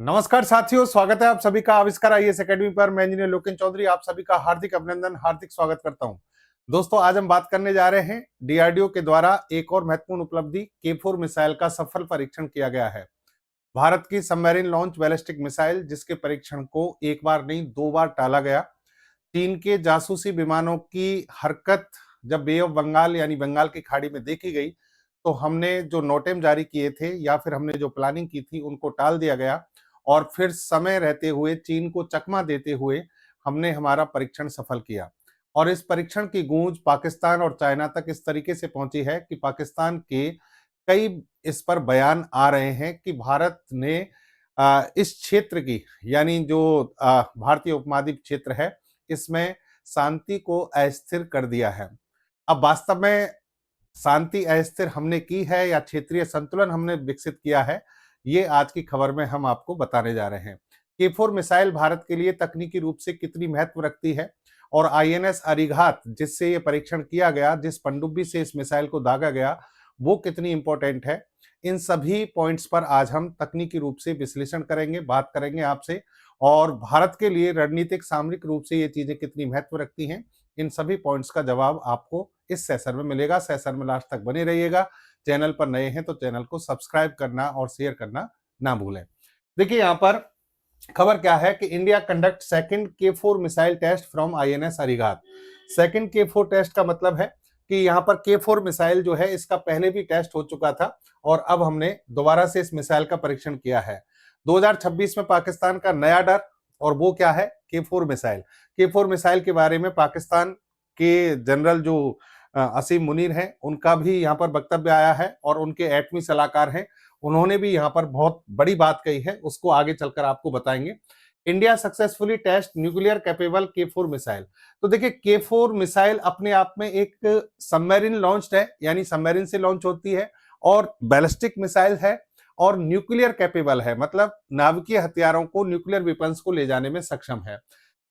नमस्कार साथियों, स्वागत है आप सभी का आविष्कार आईएएस एकेडमी पर। मैं इंजीनियर लोकेन चौधरी आप सभी का हार्दिक अभिनंदन, हार्दिक स्वागत करता हूं। दोस्तों, आज हम बात करने जा रहे हैं डीआरडीओ के द्वारा एक और महत्वपूर्ण उपलब्धि के4 मिसाइल का सफल परीक्षण किया गया है। भारत की सबमरीन लॉन्च बैलिस्टिक मिसाइल, जिसके परीक्षण को एक बार नहीं 2 बार टाला गया। चीन के जासूसी विमानों की हरकत जब बे ऑफ बंगाल यानी बंगाल की खाड़ी में देखी गई, तो हमने जो नोटेम जारी किए थे या फिर हमने जो प्लानिंग की थी उनको टाल दिया गया और फिर समय रहते हुए चीन को चकमा देते हुए हमने हमारा परीक्षण सफल किया। और इस परीक्षण की गूंज पाकिस्तान और चाइना तक इस तरीके से पहुंची है कि पाकिस्तान के कई इस पर बयान आ रहे हैं कि भारत ने इस क्षेत्र की यानी जो भारतीय उपमहाद्वीप क्षेत्र है इसमें शांति को अस्थिर कर दिया है। अब वास्तव में शांति अस्थिर हमने की है या क्षेत्रीय संतुलन हमने विकसित किया है, ये आज की खबर में हम आपको बताने जा रहे हैं। के4 मिसाइल भारत के लिए तकनीकी रूप से कितनी महत्व रखती है और आईएनएस अरिघात जिससे ये परीक्षण किया गया, जिस पनडुब्बी से इस मिसाइल को दागा गया, वो कितनी इंपॉर्टेंट है। इन सभी पॉइंट्स पर आज हम तकनीकी रूप से विश्लेषण करेंगे, बात करेंगे आपसे, और भारत के लिए रणनीतिक सामरिक रूप से ये चीजें कितनी महत्व रखती हैं, इन सभी पॉइंट्स का जवाब आपको इस सेशन में मिलेगा। सेशन में लास्ट तक बने रहिएगा। चैनल पर नए हैं तो चैनल को सब्सक्राइब करना और शेयर करना ना भूलें। देखिए, यहाँ पर खबर क्या है कि इंडिया कंडक्ट सेकंड के4 missile test from INS Arighat. Second के4 टेस्ट का मतलब है कि यहाँ पर के4 मिसाइल जो है इसका पहले भी टेस्ट हो चुका था और अब हमने दोबारा से इस मिसाइल का परीक्षण किया है। 2026 में पाकिस्तान का नया डर, और वो क्या है? के4 मिसाइल। के4 मिसाइल के बारे में पाकिस्तान के जनरल जो असीम मुनीर हैं, उनका भी यहाँ पर वक्तव्य आया है और उनके एटमी सलाहकार हैं, उन्होंने भी यहाँ पर बहुत बड़ी बात कही है, उसको आगे चलकर आपको बताएंगे। India successfully test nuclear capable के4 मिसाइल। तो देखिए, के4 मिसाइल अपने आप में एक सबमरीन लॉन्च्ड है, यानी सबमरीन से लॉन्च होती है और बैलिस्टिक मिसाइल है और न्यूक्लियर कैपेबल है, मतलब नाभिकीय हथियारों को, न्यूक्लियर वेपन्स को ले जाने में सक्षम है।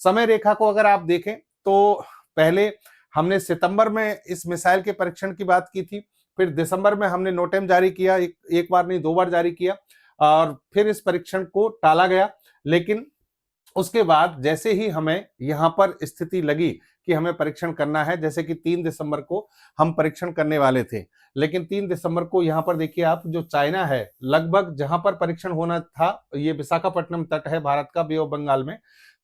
समय रेखा को अगर आप देखें तो पहले हमने सितंबर में इस मिसाइल के परीक्षण की बात की थी, फिर दिसंबर में हमने नोटेम जारी किया, एक बार नहीं 2 बार जारी किया, और फिर इस परीक्षण को टाला गया। लेकिन उसके बाद जैसे ही हमें यहाँ पर स्थिति लगी कि हमें परीक्षण करना है, जैसे कि 3 दिसंबर को हम परीक्षण करने वाले थे, लेकिन 3 दिसंबर को यहाँ पर देखिए आप, जो चाइना है, लगभग जहां पर परीक्षण होना था, ये विशाखापट्टनम तट है भारत का, बे ऑफ बंगाल में,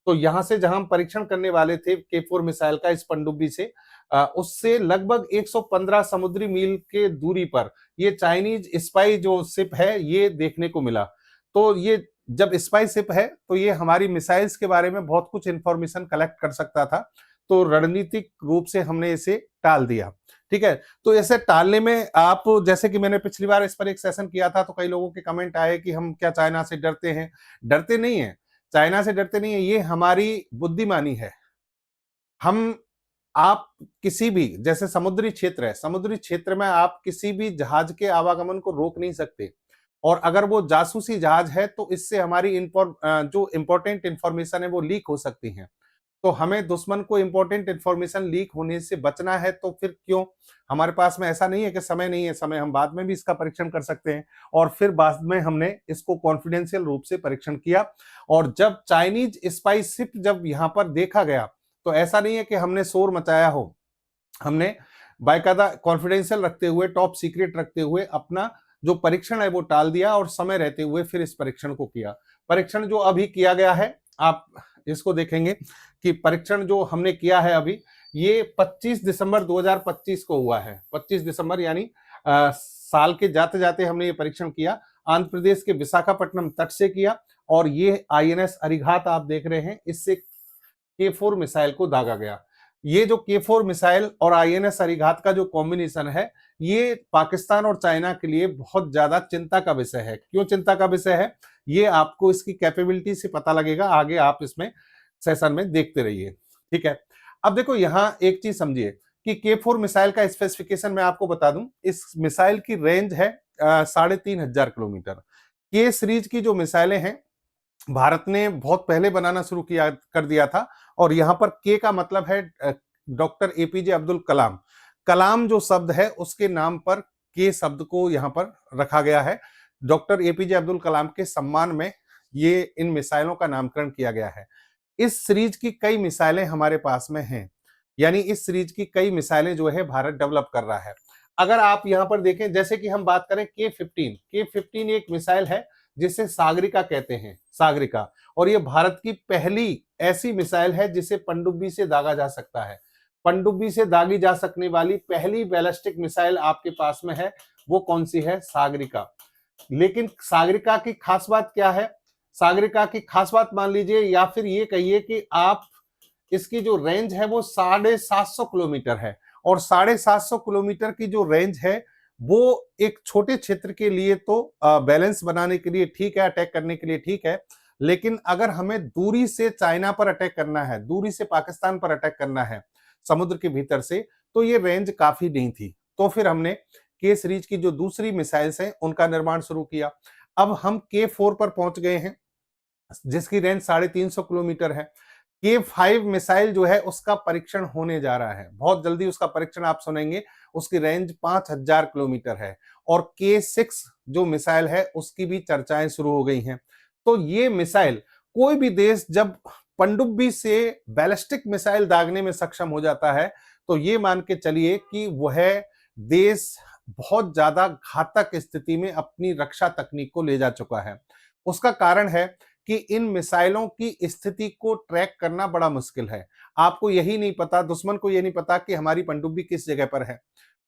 तो यहां से जहां हम परीक्षण करने वाले थे के4 मिसाइल का इस पनडुब्बी से, उससे लगभग 115 समुद्री मील के दूरी पर ये चाइनीज स्पाई जो शिप है ये देखने को मिला। तो ये जब स्पाई शिप है तो ये हमारी मिसाइल्स के बारे में बहुत कुछ इंफॉर्मेशन कलेक्ट कर सकता था, तो रणनीतिक रूप से हमने इसे टाल दिया। ठीक है, तो ऐसे टालने में आप, जैसे कि मैंने पिछली बार इस पर एक सेशन किया था तो कई लोगों के कमेंट आए कि हम क्या चाइना से डरते हैं। डरते नहीं है, चाइना से डरते नहीं है, ये हमारी बुद्धिमानी है। हम आप किसी भी, जैसे समुद्री क्षेत्र है, समुद्री क्षेत्र में आप किसी भी जहाज के आवागमन को रोक नहीं सकते, और अगर वो जासूसी जहाज है तो इससे हमारी जो इंपॉर्टेंट इंफॉर्मेशन है वो लीक हो सकती है। तो हमें दुश्मन को इंपॉर्टेंट इंफॉर्मेशन लीक होने से बचना है, तो फिर क्यों? हमारे पास में ऐसा नहीं है कि समय नहीं है, समय हम बाद में भी इसका परीक्षण कर सकते हैं। और फिर बाद में हमने इसको कॉन्फिडेंशियल रूप से परीक्षण किया, और जब चाइनीज स्पाई शिप जब यहाँ पर देखा गया तो ऐसा नहीं है कि हमने शोर मचाया हो, हमने बाकायदा कॉन्फिडेंशियल रखते हुए, टॉप सीक्रेट रखते हुए अपना जो परीक्षण है वो टाल दिया और समय रहते हुए फिर इस परीक्षण को किया। परीक्षण जो अभी किया गया है, आप इसको देखेंगे कि परीक्षण जो हमने किया है अभी, ये 25 दिसंबर 2025 को हुआ है। 25 दिसंबर यानी साल के जाते जाते हमने ये परीक्षण किया, आंध्र प्रदेश के विशाखापट्टनम तट से किया, और ये आईएनएस अरिघात आप देख रहे हैं, इससे के4 मिसाइल को दागा गया। ये जो के4 मिसाइल और आईएनएस अरिघात का जो कॉम्बिनेशन है, ये पाकिस्तान और चाइना के लिए बहुत ज्यादा चिंता का विषय है। क्यों चिंता का विषय है? ये आपको इसकी कैपेबिलिटी से पता लगेगा, आगे आप इसमें सेशन में देखते रहिए। ठीक है, अब देखो यहां एक चीज समझिए कि के4 मिसाइल का स्पेसिफिकेशन मैं आपको बता दूं। इस मिसाइल की रेंज है 3500 किलोमीटर। के सीरीज की जो मिसाइलें हैं भारत ने बहुत पहले बनाना शुरू किया कर दिया था, और यहां पर के का मतलब है डॉक्टर एपीजे अब्दुल कलाम। कलाम जो शब्द है उसके नाम पर के शब्द को यहां पर रखा गया है। डॉक्टर एपीजे अब्दुल कलाम के सम्मान में ये इन मिसाइलों का नामकरण किया गया है। इस सीरीज की कई मिसाइलें हमारे पास में हैं, यानी इस सीरीज की कई मिसाइलें जो है भारत डेवलप कर रहा है। अगर आप यहाँ पर देखें, जैसे कि हम बात करें के-15 एक मिसाइल है जिसे सागरिका कहते हैं, सागरिका, और ये भारत की पहली ऐसी मिसाइल है जिसे पनडुब्बी से दागा जा सकता है। पनडुब्बी से दागी जा सकने वाली पहली बैलिस्टिक मिसाइल आपके पास में है, वो कौन सी है? सागरिका। लेकिन सागरिका की खास बात क्या है? सागरिका की खास बात मान लीजिए, या फिर ये कहिए कि आप इसकी जो रेंज है वो 750 किलोमीटर है, और 750 किलोमीटर की जो रेंज है वो एक छोटे क्षेत्र के लिए तो बैलेंस बनाने के लिए ठीक है, अटैक करने के लिए ठीक है, लेकिन अगर हमें दूरी से चाइना पर अटैक करना है, दूरी से पाकिस्तान पर अटैक करना है समुद्र के भीतर से, तो ये रेंज काफी नहीं थी। तो फिर हमने के सीरीज की जो दूसरी मिसाइल्स हैं उनका निर्माण शुरू किया। अब हम के-4 पर पहुंच गए हैं जिसकी रेंज 350 किलोमीटर है। के-5 मिसाइल जो है उसका परीक्षण होने जा रहा है, बहुत जल्दी उसका परीक्षण आप सुनेंगे। उसकी रेंज 5000 किलोमीटर है, और के-6 जो मिसाइल है उसकी भी चर्चाएं शुरू हो गई हैं। तो ये मिसाइल, कोई भी देश जब पनडुब्बी से बैलिस्टिक मिसाइल दागने में सक्षम हो जाता है, तो ये मान के चलिए कि वह देश बहुत ज्यादा घातक स्थिति में अपनी रक्षा तकनीक को ले जा चुका है। उसका कारण है कि इन मिसाइलों की स्थिति को ट्रैक करना बड़ा मुश्किल है। आपको यही नहीं पता, दुश्मन को ये नहीं पता कि हमारी पनडुब्बी किस जगह पर है,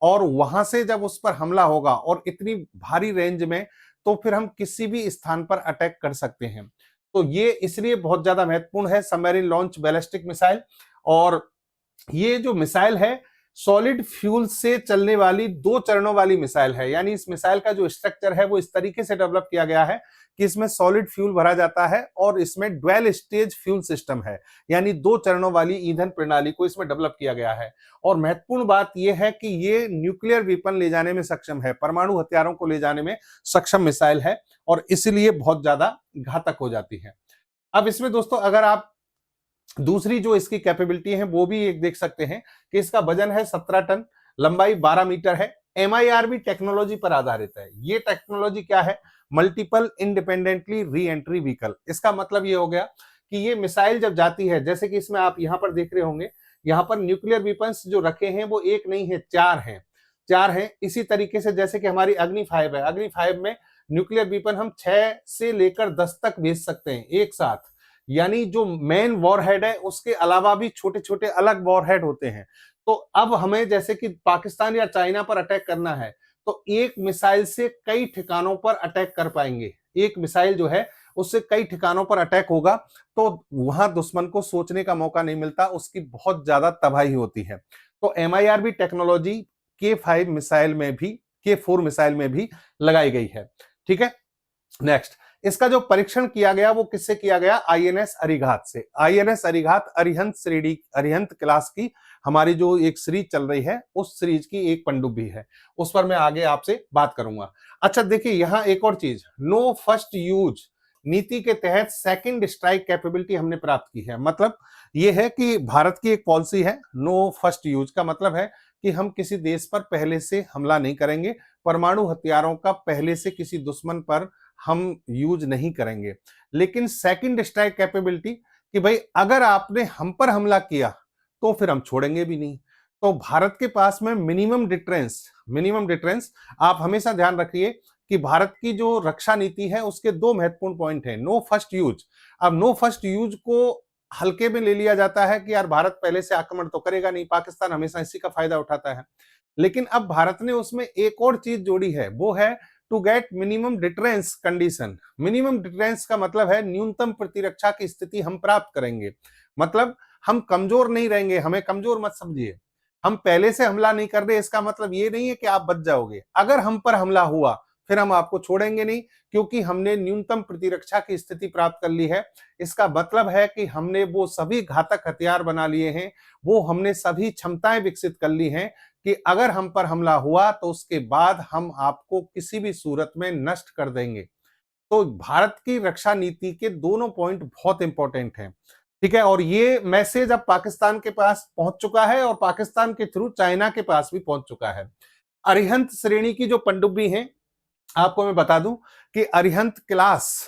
और वहां से जब उस पर हमला होगा और इतनी भारी रेंज में, तो फिर हम किसी भी स्थान पर अटैक कर सकते हैं। तो ये इसलिए बहुत ज्यादा महत्वपूर्ण है, सबमरीन लॉन्च बैलिस्टिक मिसाइल। और ये जो मिसाइल है सॉलिड फ्यूल से चलने वाली 2 चरणों वाली मिसाइल है, यानी इस मिसाइल का जो स्ट्रक्चर है वो इस तरीके से डेवलप किया गया है कि इसमें सॉलिड फ्यूल भरा जाता है और इसमें ड्वेल स्टेज फ्यूल सिस्टम है, यानी 2 चरणों वाली ईंधन प्रणाली को इसमें डेवलप किया गया है। और महत्वपूर्ण बात यह है कि ये न्यूक्लियर वेपन ले जाने में सक्षम है, परमाणु हथियारों को ले जाने में सक्षम मिसाइल है, और इसलिए बहुत ज्यादा घातक हो जाती है। अब इसमें दोस्तों अगर आप दूसरी जो इसकी कैपेबिलिटी है वो भी एक देख सकते हैं कि इसका वजन है 17 टन, लंबाई 12 मीटर है, MIRV टेक्नोलॉजी पर आधारित है। ये टेक्नोलॉजी क्या है? Multiple independently re entry vehicle. इसका मतलब ये हो गया कि ये मिसाइल जब जाती है, जैसे कि इसमें आप यहां पर देख रहे होंगे, यहां पर न्यूक्लियर वेपन्स जो रखे हैं वो एक नहीं है, 4 हैं, 4 हैं। इसी तरीके से जैसे कि हमारी अग्नि 5 है, अग्नि 5 में न्यूक्लियर वेपन हम 6 से लेकर 10 तक भेज सकते हैं एक साथ, यानी जो मेन वॉरहेड है उसके अलावा भी छोटे छोटे अलग वॉरहेड होते हैं। तो अब हमें जैसे कि पाकिस्तान या चाइना पर अटैक करना है, तो एक मिसाइल से कई ठिकानों पर अटैक कर पाएंगे। एक मिसाइल जो है उससे कई ठिकानों पर अटैक होगा, तो वहां दुश्मन को सोचने का मौका नहीं मिलता, उसकी बहुत ज्यादा तबाही होती है। तो MIRV टेक्नोलॉजी के-5 मिसाइल में भी, के-4 मिसाइल में भी लगाई गई है। ठीक है, नेक्स्ट इसका जो परीक्षण किया गया वो किससे किया गया? INS अरिघात से। INS अरिघात अरिहंत श्रेणी, अरिहंत क्लास की हमारी जो एक सीरीज चल रही है उस सीरीज की एक पनडुब्बी है, उस पर मैं आगे आपसे बात करूंगा। अच्छा देखिए, यहां एक और चीज, नो फर्स्ट यूज नीति के तहत सेकंड स्ट्राइक कैपेबिलिटी हमने प्राप्त की है। मतलब ये है कि भारत की एक पॉलिसी है, नो फर्स्ट यूज का मतलब है कि हम किसी देश पर पहले से हमला नहीं करेंगे, परमाणु हथियारों का पहले से किसी दुश्मन पर हम यूज नहीं करेंगे। लेकिन सेकंड स्ट्राइक कैपेबिलिटी कि भाई अगर आपने हम पर हमला किया तो फिर हम छोड़ेंगे भी नहीं। तो भारत के पास में मिनिमम डिटरेंस आप हमेशा ध्यान रखिए कि भारत की जो रक्षा नीति है उसके 2 महत्वपूर्ण पॉइंट हैं। नो फर्स्ट यूज, अब नो फर्स्ट यूज को हल्के में ले लिया जाता है कि यार भारत पहले से आक्रमण तो करेगा नहीं, पाकिस्तान हमेशा इसी का फायदा उठाता है। लेकिन अब भारत ने उसमें एक और चीज जोड़ी है, वो है to get minimum deterrence condition. Minimum deterrence का मतलब है न्यूनतम प्रतिरक्षा की स्थिति हम प्राप्त करेंगे। मतलब हम कमजोर नहीं रहेंगे, हमें कमजोर मत समझिए। हम पहले से हमला नहीं कर रहे, इसका मतलब ये नहीं है कि आप बच जाओगे। अगर हम पर हमला हुआ फिर हम आपको छोड़ेंगे नहीं, क्योंकि हमने न्यूनतम प्रतिरक्षा की स्थिति प्राप्त कर ली है। इसका मतलब है कि हमने वो सभी घातक हथियार बना लिए हैं, वो हमने सभी क्षमताएं विकसित कर ली हैं कि अगर हम पर हमला हुआ तो उसके बाद हम आपको किसी भी सूरत में नष्ट कर देंगे। तो भारत की रक्षा नीति के दोनों पॉइंट बहुत इंपॉर्टेंट हैं। ठीक है, और ये मैसेज अब पाकिस्तान के पास पहुंच चुका है और पाकिस्तान के थ्रू चाइना के पास भी पहुंच चुका है। अरिहंत श्रेणी की जो पनडुब्बी है, आपको मैं बता दूं कि अरिहंत क्लास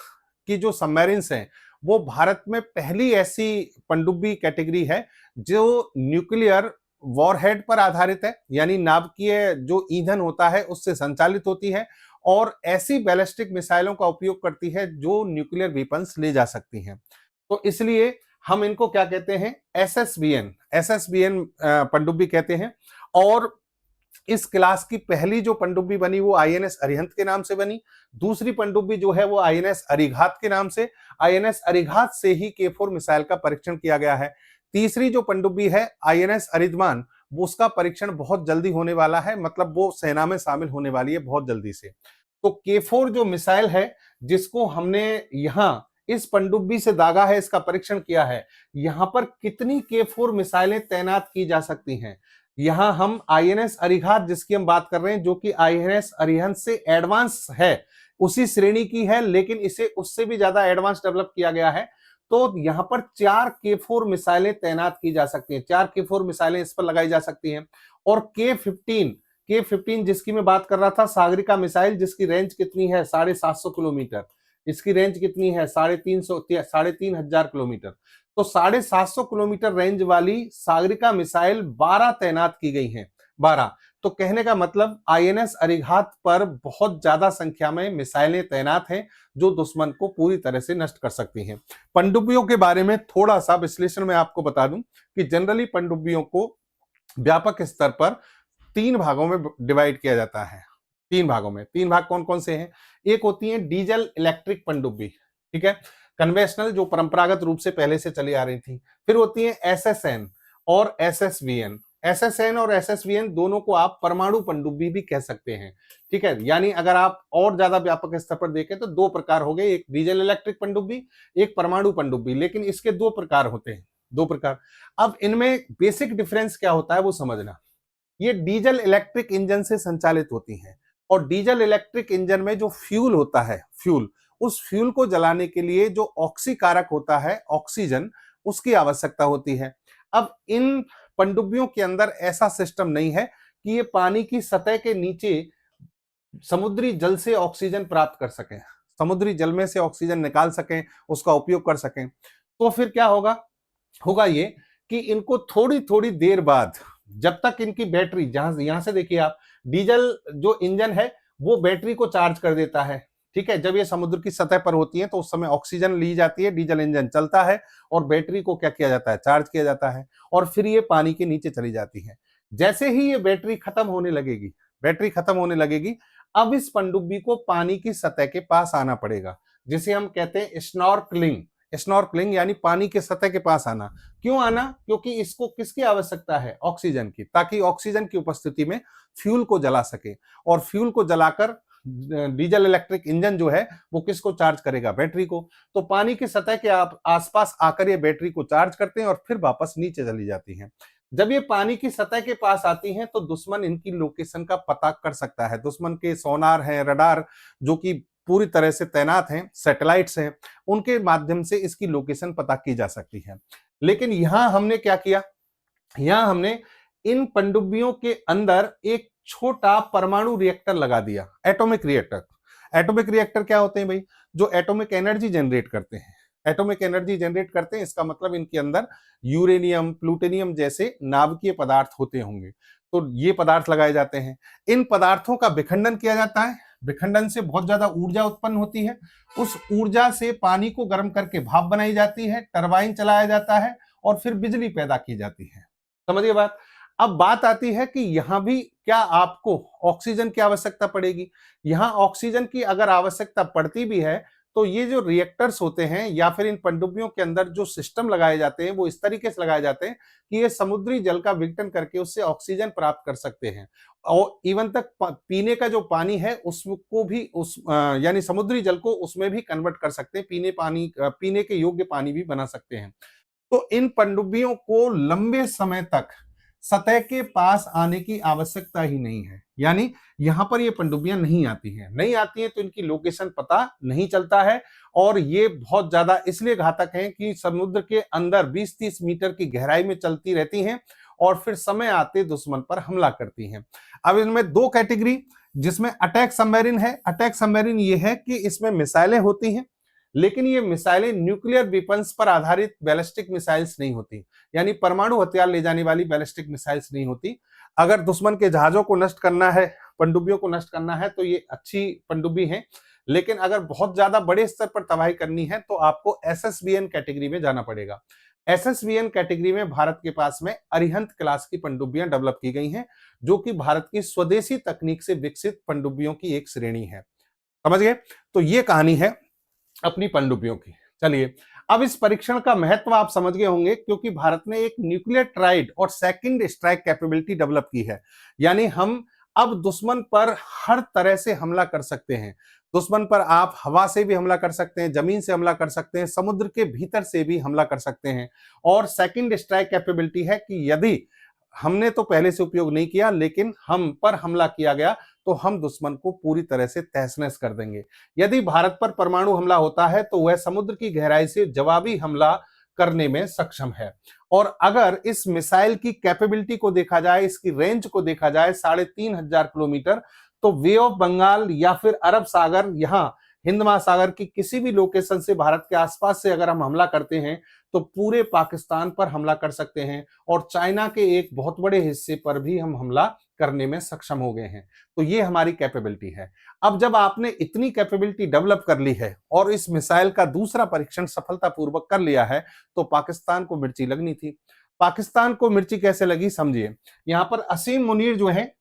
की जो सबमरीन्स हैं वो भारत में पहली ऐसी पनडुब्बी कैटेगरी है जो न्यूक्लियर वॉरहेड पर आधारित है, यानी नाभिकीय जो ईंधन होता है उससे संचालित होती है और ऐसी बैलिस्टिक मिसाइलों का उपयोग करती है जो न्यूक्लियर वेपन्स ले जा सकती हैं। तो इसलिए हम इनको क्या कहते हैं, एसएसबीएन पनडुब्बी कहते हैं। और इस क्लास की पहली जो पनडुब्बी बनी वो आईएनएस अरिहंत के नाम से बनी। दूसरी पनडुब्बी जो है वो आईएनएस अरिघात के नाम से, आईएनएस अरिघात से ही के4 मिसाइल का परीक्षण किया गया है। तीसरी जो पनडुब्बी है आईएनएस अरिधमान, वो उसका परीक्षण बहुत जल्दी होने वाला है, मतलब वो सेना में शामिल होने वाली है बहुत जल्दी से। तो के4 जो मिसाइल है जिसको हमने यहां इस पनडुब्बी से दागा है, इसका परीक्षण किया है, यहां पर कितनी के4 मिसाइलें तैनात की जा सकती हैं। यहां हम आईएनएस अरिघात जिसकी हम बात कर रहे हैं, जो कि आईएनएस अरिहंत से एडवांस है, उसी श्रेणी की है, लेकिन इसे उससे भी ज्यादा एडवांस डेवलप किया गया है। तो यहां पर 4 के4 मिसाइलें तैनात की जा सकती हैं, 4 के4 मिसाइलें इस पर लगाई जा सकती हैं। और के15 जिसकी मैं बात कर रहा था, सागरिका मिसाइल, जिसकी रेंज कितनी है 750 किलोमीटर, इसकी रेंज कितनी है 3,500 किलोमीटर। तो 750 किलोमीटर रेंज वाली सागरिका मिसाइल 12 तैनात की गई हैं, 12। तो कहने का मतलब आईएनएस अरिघात पर बहुत ज्यादा संख्या में मिसाइलें तैनात हैं जो दुश्मन को पूरी तरह से नष्ट कर सकती हैं। पनडुब्बियों के बारे में थोड़ा सा विश्लेषण मैं आपको बता दूं कि जनरली पनडुब्बियों को व्यापक स्तर पर 3 भागों में डिवाइड किया जाता है। 3 भागों में, 3 भाग कौन कौन से हैं? एक होती है डीजल इलेक्ट्रिक पनडुब्बी, ठीक है, कन्वेंशनल, जो परंपरागत रूप से पहले से चली आ रही थी। फिर होती है एसएसएन और एसएसवीएन। एसएसएन और एसएसवीएन दोनों को आप परमाणु पनडुब्बी भी कह सकते हैं, ठीक है। यानी अगर आप और ज्यादा व्यापक स्तर पर देखें तो 2 प्रकार हो गए, एक डीजल इलेक्ट्रिक पनडुब्बी, एक परमाणु पनडुब्बी, लेकिन इसके 2 प्रकार होते हैं, 2 प्रकार। अब इनमें बेसिक डिफरेंस क्या होता है वो समझना। ये डीजल इलेक्ट्रिक इंजन से संचालित होती हैं और डीजल इलेक्ट्रिक इंजन में जो फ्यूल होता है, उस फ्यूल को जलाने के लिए जो ऑक्सीकारक होता है, ऑक्सीजन, उसकी आवश्यकता होती है। अब इन पनडुब्बियों के अंदर ऐसा सिस्टम नहीं है कि ये पानी की सतह के नीचे समुद्री जल से ऑक्सीजन प्राप्त कर सकें, समुद्री जल में से ऑक्सीजन निकाल सकें, उसका उपयोग कर सकें। तो फिर क्या होगा ये कि इनको थोड़ी थोड़ी देर बाद, जब तक इनकी बैटरी, यहां से देखिए आप, डीजल जो इंजन है वो बैटरी को चार्ज कर देता है, ठीक है। जब ये समुद्र की सतह पर होती है तो उस समय ऑक्सीजन ली जाती है, डीजल इंजन चलता है और बैटरी को क्या किया जाता है, चार्ज किया जाता है, और फिर ये पानी के नीचे चली जाती है। जैसे ही ये बैटरी खत्म होने लगेगी, अब इस पनडुब्बी को पानी की सतह के पास आना पड़ेगा, जिसे हम कहते हैं स्नॉर्कलिंग, यानी पानी के सतह के पास आना। क्यों आना? क्योंकि इसको किसकी आवश्यकता है, ऑक्सीजन की, ताकि ऑक्सीजन की उपस्थिति में फ्यूल को जला सके। और फ्यूल को जलाकर डीजल इलेक्ट्रिक इंजन जो है वो किसको चार्ज करेगा, बैटरी को। तो पानी की सतह के आसपास आकर ये बैटरी को चार्ज करते हैं और फिर वापस नीचे चली जाती हैं। जब ये पानी की सतह के पास आती हैं तो दुश्मन इनकी लोकेशन का पता कर सकता है। दुश्मन के सोनार हैं, रडार, जो कि पूरी तरह से तैनात हैं, सैटेलाइट्स हैं, उनके माध्यम से इसकी लोकेशन पता की जा सकती है। लेकिन यहां हमने क्या किया, यहां हमने इन पनडुब्बियों के अंदर एक छोटा परमाणु रिएक्टर लगा दिया, एटॉमिक रिएक्टर क्या होते हैं भाई? जो एटॉमिक एनर्जी जनरेट करते हैं, इसका मतलब इनके अंदर यूरेनियम, प्लूटोनियम जैसे नाभिकीय पदार्थ होते होंगे। तो ये पदार्थ लगाए जाते हैं, इन पदार्थों का विखंडन किया जाता है, विखंडन से बहुत ज्यादा ऊर्जा उत्पन्न होती है, उस ऊर्जा से पानी को गर्म करके भाप बनाई जाती है, टरबाइन चलाया जाता है और फिर बिजली पैदा की जाती है। समझिए बात। अब बात आती है कि यहां भी क्या आपको ऑक्सीजन की आवश्यकता पड़ेगी। यहां ऑक्सीजन की अगर आवश्यकता पड़ती भी है तो ये जो रिएक्टर्स होते हैं या फिर इन पनडुब्बियों के अंदर जो सिस्टम लगाए जाते हैं वो इस तरीके से लगाए जाते हैं कि ये समुद्री जल का विघटन करके उससे ऑक्सीजन प्राप्त कर सकते हैं और इवन तक पीने का जो पानी है उसको भी यानी समुद्री जल को उसमें भी कन्वर्ट कर सकते हैं, पीने के योग्य पानी भी बना सकते हैं। तो इन पनडुब्बियों को लंबे समय तक सतह के पास आने की आवश्यकता ही नहीं है, यानी यहां पर ये पनडुब्बियां नहीं आती हैं तो इनकी लोकेशन पता नहीं चलता है। और ये बहुत ज्यादा इसलिए घातक हैं कि समुद्र के अंदर 20-30 मीटर की गहराई में चलती रहती हैं और फिर समय आते दुश्मन पर हमला करती हैं। अब इनमें 2 कैटेगरी, जिसमें अटैक सबमरीन है। अटैक सबमरीन ये है कि इसमें मिसाइलें होती हैं, लेकिन ये मिसाइलें न्यूक्लियर वेपन्स पर आधारित बैलिस्टिक मिसाइल्स नहीं होती, यानी परमाणु हथियार ले जाने वाली बैलिस्टिक मिसाइल्स नहीं होती। अगर दुश्मन के जहाजों को नष्ट करना है, पनडुब्बियों को नष्ट करना है, तो ये अच्छी पनडुब्बी है। लेकिन अगर बहुत ज्यादा बड़े स्तर पर तबाही करनी है तो आपको एसएसबीएन कैटेगरी में जाना पड़ेगा। एसएसबीएन कैटेगरी में भारत के पास में अरिहंत क्लास की पनडुब्बियां डेवलप की गई हैं, जो कि भारत की स्वदेशी तकनीक से विकसित पनडुब्बियों की एक श्रेणी है। समझ गए? तो ये कहानी है अपनी पनडुब्बियों की। चलिए, अब इस परीक्षण का महत्व आप समझ गए होंगे, क्योंकि भारत ने एक न्यूक्लियर ट्राइड और सेकंड स्ट्राइक कैपेबिलिटी डेवलप की है। यानी हम अब दुश्मन पर हर तरह से हमला कर सकते हैं। दुश्मन पर आप हवा से भी हमला कर सकते हैं, जमीन से हमला कर सकते हैं, समुद्र के भीतर से भी हमला कर सकते हैं। और सेकंड स्ट्राइक कैपेबिलिटी है कि यदि हमने तो पहले से उपयोग नहीं किया, लेकिन हम पर हमला किया गया तो हम दुश्मन को पूरी तरह से तहस-नहस कर देंगे। यदि भारत पर परमाणु हमला होता है तो वह समुद्र की गहराई से जवाबी हमला करने में सक्षम है। और अगर इस मिसाइल की कैपेबिलिटी को देखा जाए, इसकी रेंज को देखा जाए 3,500 किलोमीटर, तो वे ऑफ बंगाल या फिर अरब सागर, यहां हिंद महासागर की किसी भी लोकेशन से भारत के आसपास से अगर हम हमला करते हैं तो पूरे पाकिस्तान पर हमला कर सकते हैं और चाइना के एक बहुत बड़े हिस्से पर भी हम हमला करने में सक्षम हो गए हैं। तो ये हमारी कैपेबिलिटी है। अब जब आपने इतनी कैपेबिलिटी डेवलप कर ली है और इस मिसाइल का दूसरा परीक्षण सफलतापूर्वक कर लिया है, तो पाकिस्तान को मिर्ची लगनी थी। पाकिस्तान को मिर्ची कैसे लगी समझिए। यहां पर असीम मुनीर जो है,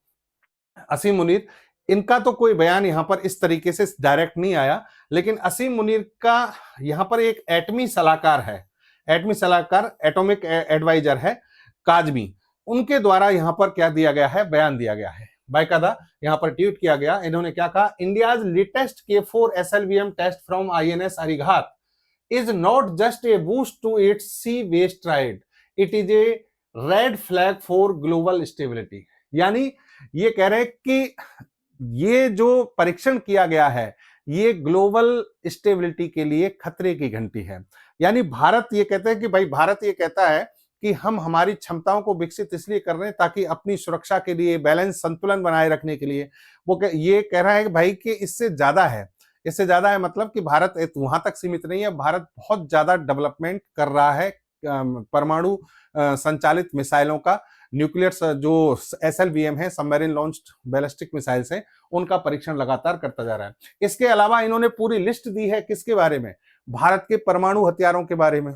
असीम मुनीर, इनका तो कोई बयान यहां पर इस तरीके से डायरेक्ट नहीं आया, लेकिन असीम मुनीर का यहां पर एक एटमी सलाहकार है, एटमी सलाहकार, एटॉमिक एडवाइजर है काजमी, उनके द्वारा यहां पर क्या दिया गया है, बयान दिया गया है, बाकायदा यहां पर ट्वीट किया गया। इन्होंने क्या कहा, India's latest K4 SLBM test from INS Arighaat is not just a boost to its sea waste ride, it is a red flag for global stability। यानी ये कह रहे हैं कि ये जो परीक्षण किया गया है ये ग्लोबल स्टेबिलिटी के लिए खतरे की घंटी है। यानी भारत ये कहते हैं कि भाई, भारत ये कहता है कि हम हमारी क्षमताओं को विकसित इसलिए कर रहे हैं ताकि अपनी सुरक्षा के लिए, बैलेंस, संतुलन बनाए रखने के लिए। वो ये कह रहा है कि भाई कि इससे ज्यादा है, इससे ज्यादा है, मतलब कि भारत वहां तक सीमित नहीं है, भारत बहुत ज्यादा डेवलपमेंट कर रहा है परमाणु संचालित मिसाइलों का। न्यूक्लियर जो SLBM है, सबमरीन लॉन्च्ड बैलिस्टिक मिसाइल्स है, उनका परीक्षण लगातार करता जा रहा है। इसके अलावा इन्होंने पूरी लिस्ट दी है किसके बारे में, भारत के परमाणु हथियारों के बारे में।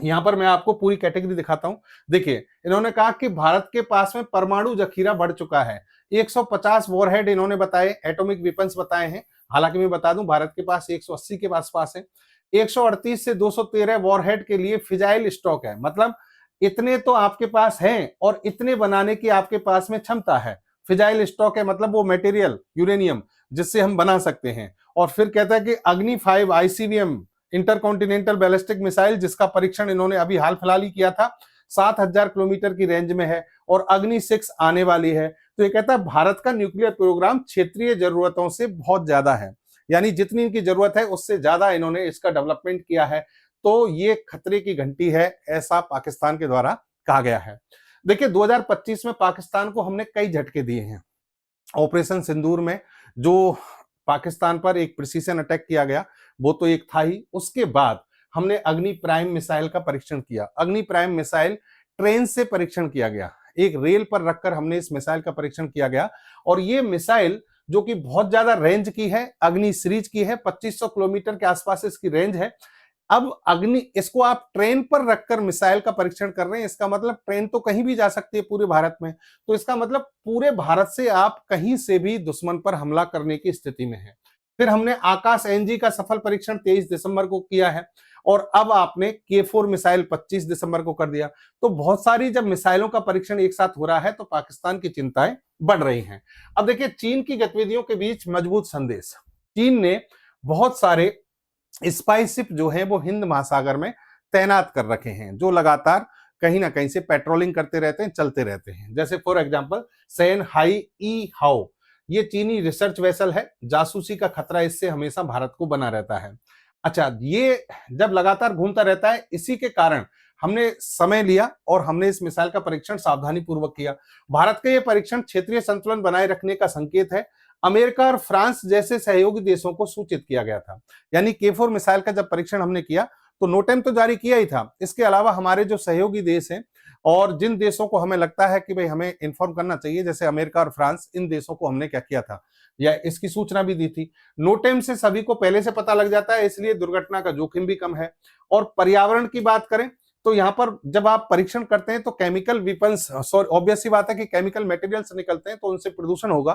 यहां पर मैं आपको पूरी कैटेगरी दिखाता हूं। देखिए, इन्होंने कहा कि भारत के पास में परमाणु जखीरा बढ़ चुका है। 150 वॉरहेड इन्होंने बताए, एटॉमिक वेपन्स बताए हैं। हालांकि मैं बता दूं, भारत के पास 180 के आसपास है। 138 से 213 वॉरहेड के लिए फिजाइल स्टॉक है, मतलब इतने तो आपके पास हैं और इतने बनाने की आपके पास में क्षमता है। फिजाइल स्टॉक है मतलब वो मटेरियल, यूरेनियम, जिससे हम बना सकते हैं। और फिर कहता है कि अग्नि 5 ICBM इंटरकॉन्टिनेंटल बैलिस्टिक मिसाइल, जिसका परीक्षण इन्होंने अभी हाल फिलहाल ही किया था, 7,000 किलोमीटर की रेंज में है और अग्नि 6 आने वाली है। तो ये कहता है भारत का न्यूक्लियर प्रोग्राम क्षेत्रीय जरूरतों से बहुत ज्यादा है, यानी जितनी इनकी जरूरत है उससे ज्यादा इन्होंने इसका डेवलपमेंट किया है। तो ये खतरे की घंटी है, ऐसा पाकिस्तान के द्वारा कहा गया है। देखिए, 2025 में पाकिस्तान को हमने कई झटके दिए हैं। ऑपरेशन सिंदूर में जो पाकिस्तान पर एक प्रिसीजन अटैक किया गया, वो तो एक था ही। उसके बाद हमने अग्नि प्राइम मिसाइल का परीक्षण किया। अग्नि प्राइम मिसाइल ट्रेन से परीक्षण किया गया, एक रेल पर रखकर हमने इस मिसाइल का परीक्षण किया गया। और ये मिसाइल जो कि बहुत ज्यादा रेंज की है, अग्नि सीरीज की है, 2500 किलोमीटर के आसपास इसकी रेंज है। अब अग्नि, इसको आप ट्रेन पर रखकर मिसाइल का परीक्षण कर रहे हैं, इसका मतलब ट्रेन तो कहीं भी जा सकती है पूरे भारत में, तो इसका मतलब पूरे भारत से आप कहीं से भी दुश्मन पर हमला करने की स्थिति में है। फिर हमने आकाश NG का सफल परीक्षण 23 दिसंबर को किया है और अब आपने K4 मिसाइल 25 दिसंबर को कर दिया। तो बहुत सारी जब मिसाइलों का परीक्षण एक साथ हो रहा है तो पाकिस्तान की चिंताएं बढ़ रही हैं। अब देखिए, चीन की गतिविधियों के बीच मजबूत संदेश। चीन ने बहुत सारे स्पाई शिप जो है वो हिंद महासागर में तैनात कर रखे हैं, जो लगातार कहीं ना कहीं से पेट्रोलिंग करते रहते हैं, चलते रहते हैं। जैसे फॉर एग्जांपल सेन हाई ई हाओ, ये चीनी रिसर्च वेसल है। जासूसी का खतरा इससे हमेशा भारत को बना रहता है। अच्छा, ये जब लगातार घूमता रहता है, इसी के कारण हमने समय लिया और हमने इस मिसाइल का परीक्षण सावधानी पूर्वक किया। भारत का ये परीक्षण क्षेत्रीय संतुलन बनाए रखने का संकेत है। अमेरिका और फ्रांस जैसे सहयोगी देशों को सूचित किया गया था। यानी K4 मिसाइल का जब परीक्षण हमने किया तो नोटेम तो जारी किया ही था, इसके अलावा हमारे जो सहयोगी देश हैं और जिन देशों को हमें लगता है कि भाई हमें इन्फॉर्म करना चाहिए, जैसे अमेरिका और फ्रांस, इन देशों को हमने क्या किया था या इसकी सूचना भी दी थी। नोटेम से सभी को पहले से पता लग जाता है, इसलिए दुर्घटना का जोखिम भी कम है। और पर्यावरण की बात करें तो यहाँ पर जब आप परीक्षण करते हैं तो केमिकल वेपन्स, सॉरी ऑब्वियस सी बात है कि केमिकल मटेरियल्स निकलते हैं तो उनसे प्रदूषण होगा,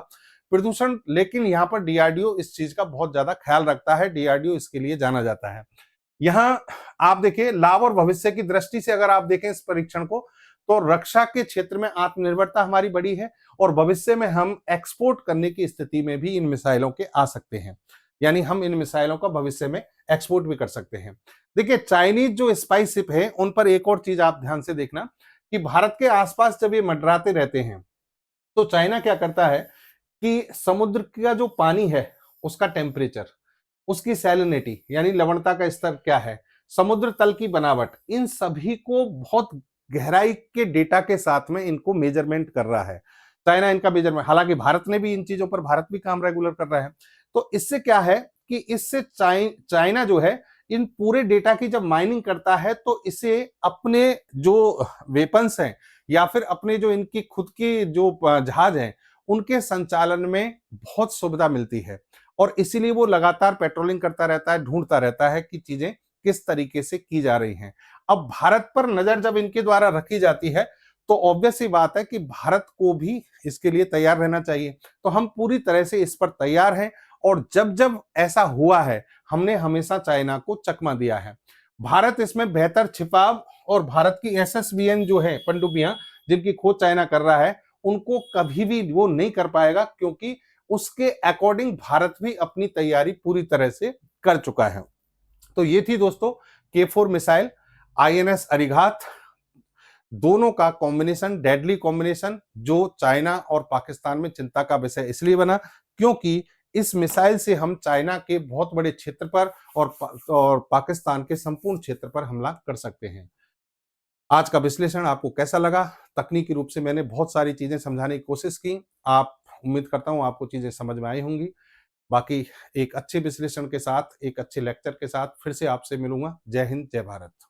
प्रदूषण, लेकिन यहाँ पर डीआरडीओ इस चीज का बहुत ज्यादा ख्याल रखता है, डीआरडीओ इसके लिए जाना जाता है। यहाँ आप देखिए लाभ और भविष्य की दृष्टि से अगर आप देखें इस परीक्षण को तो रक्षा के क्षेत्र में आत्मनिर्भरता हमारी बड़ी है और भविष्य में हम एक्सपोर्ट करने की स्थिति में भी इन मिसाइलों के आ सकते हैं, यानी हम इन मिसाइलों का भविष्य में एक्सपोर्ट भी कर सकते हैं। देखिए चाइनीज जो स्पाई शिप है उन पर एक और चीज आप ध्यान से देखना कि भारत के आसपास जब ये मंडराते रहते हैं तो चाइना क्या करता है कि समुद्र का जो पानी है उसका टेम्परेचर, उसकी सैलिनिटी यानी लवणता का स्तर क्या है, समुद्र तल की बनावट, इन सभी को बहुत गहराई के डेटा के साथ में इनको मेजरमेंट कर रहा है चाइना, इनका मेजरमेंट। हालांकि भारत ने भी इन चीजों पर, भारत भी काम रेगुलर कर रहा है। तो इससे क्या है कि इससे चाइना जो है इन पूरे डेटा की जब माइनिंग करता है तो इसे अपने जो वेपन्स हैं या फिर अपने जो इनकी खुद की जो जहाज हैं उनके संचालन में बहुत सुविधा मिलती है और इसीलिए वो लगातार पेट्रोलिंग करता रहता है, ढूंढता रहता है कि चीजें किस तरीके से की जा रही हैं। अब भारत पर नजर जब इनके द्वारा रखी जाती है तो ऑब्वियस ही बात है कि भारत को भी इसके लिए तैयार रहना चाहिए। तो हम पूरी तरह से इस पर तैयार हैं और जब जब ऐसा हुआ है हमने हमेशा चाइना को चकमा दिया है। भारत इसमें बेहतर छिपाव और भारत की एसएसबीएन जो है पनडुब्बियां जिनकी खोज चाइना कर रहा है उनको कभी भी वो नहीं कर पाएगा, क्योंकि उसके अकॉर्डिंग भारत भी अपनी तैयारी पूरी तरह से कर चुका है। तो ये थी दोस्तों K4 मिसाइल, आईएनएस अरिघात, दोनों का कॉम्बिनेशन, डेडली कॉम्बिनेशन, जो चाइना और पाकिस्तान में चिंता का विषय इसलिए बना क्योंकि इस मिसाइल से हम चाइना के बहुत बड़े क्षेत्र पर और पाकिस्तान के संपूर्ण क्षेत्र पर हमला कर सकते हैं। आज का विश्लेषण आपको कैसा लगा? तकनीकी रूप से मैंने बहुत सारी चीजें समझाने की कोशिश की, आप उम्मीद करता हूं आपको चीजें समझ में आई होंगी। बाकी एक अच्छे विश्लेषण के साथ, एक अच्छे लेक्चर के साथ फिर से आपसे मिलूंगा। जय हिंद, जय भारत।